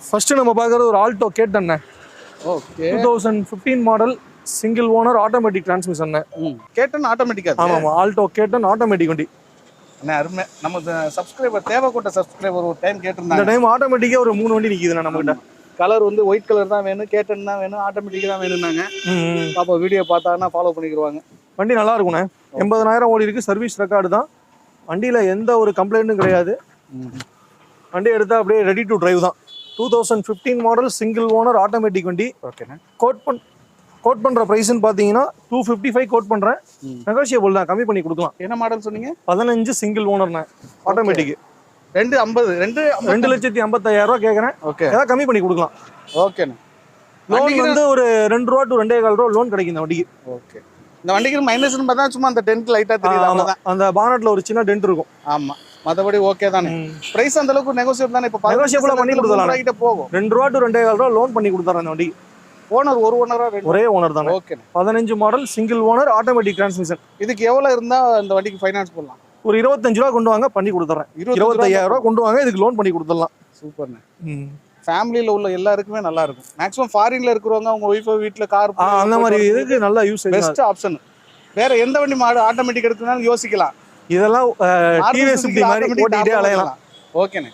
First நம்ம பார்க்குறது ஒரு ஆல்டோ கேட்டண்ணே. Okay. 2015 model single owner automatic transmission. கேட்டன் ஆட்டோமேட்டிக்கா? ஆமாம், ஆல்டோ கேட்டன் ஆட்டோமேட்டிக் வண்டி. அண்ணே அருமை. நம்ம சப்ஸ்கிரைபர் தேவைப்பட்ட சப்ஸ்கிரைபர் ஒரு டைம் கேட்டிருந்தாங்க. இந்த டைம் ஆட்டோமேட்டிக்கா ஒரு 3 வண்டி நிக்குதுண்ணா நம்மகிட்ட. கலர் வந்து ஒயிட் கலர் தான் வேணும், கேட்டன் தான் வேணும், ஆட்டோமேட்டிக் தான் வேணும்னாங்க. பாப்பா வீடியோ பார்த்தாங்கன்னா ஃபாலோ பண்ணிக்கிடுவாங்க. வண்டி நல்லா இருக்குண்ணே. 80,000 ஓடி இருக்கு. சர்வீஸ் ரெக்கார்டு தான். வண்டியில எந்த ஒரு கம்ப்ளைண்ட்டும் கிடையாது. வண்டி எடுத்தா அப்படியே ரெடி டு டிரைவ் தான். 2015 மாடல் சிங்கிள் ஓனர் ஆட்டோமேட்டிக் வண்டி. ஓகேண்ணா. கோட் பண்ற பிரைஸ்ன்னு பாத்தீங்கன்னா 255 கோட் பண்றேன். நெகோஷியபிள் தான், கம்மி பண்ணி கொடுக்கலாம். என்ன மாடல் சொன்னீங்க? 15 சிங்கிள் ஓனர்ண்ணே ஆட்டோமேட்டிக். 2,50,000 கேட்கறேன். ஓகே, ஏதாவது கம்மி பண்ணி கொடுக்கலாம். ஓகேண்ணா. லோன் வந்து ஒரு 2 ரூபா டு 2.25 ரூபா லோன் கிடைக்கும் இந்த வண்டிக்கு. ஓகே. இந்த வண்டிக்கு மைனஸ்னு பார்த்தா சும்மா அந்த டென்ட் லைட்டா தெரியுது, அவ்வளவுதான். அந்த பானட்ல ஒரு சின்ன டென்ட் இருக்கும். ஆமா, மத்தபடி ஓகே தானே. பிரைஸ் அந்த அளவுக்கு நெகோஷியபிள் தானே. இப்ப நெகோஷியபிளா பண்ணி கொடுக்கலாம். கிட்ட போகும். 2 ரூபா டு 2.25 ரூபா லோன் பண்ணி கொடுத்தாரு அந்த வண்டி. ஓனர் ஒரு ஓனரா? ஒரே ஓனர் தானே. Okay. 15 model single owner automatic transmission. இதுக்கு எவ்வளவு இருந்தா இந்த வண்டிக்கு ஃபைனான்ஸ் போடலாம்? ஒரு 25 ரூபா கொண்டு வாங்க, பண்ணி கொடுத்துறேன். 25,000 ரூபா கொண்டு வாங்க, இதுக்கு லோன் பண்ணி கொடுத்துடலாம். சூப்பர்ண்ணே. ஃபேமிலியில உள்ள எல்லாருக்குமே நல்லா இருக்கும். மேக்ஸிமம் ஃபாரின்ல இருக்கிறவங்க அவங்க ஒய்ஃப் வீட்ல கார் அந்த மாதிரி இதுக்கு நல்ல யூஸ், பெஸ்ட் ஆப்ஷன். வேற எந்த வண்டி மாடு ஆட்டோமேட்டிக் எடுக்கணும்னாலும் யோசிக்கலாம். இதெல்லாம் டிவிஎஸ் மாதிரி ஓட்டிட்டே அலையலாம். ஓகேண்ணே.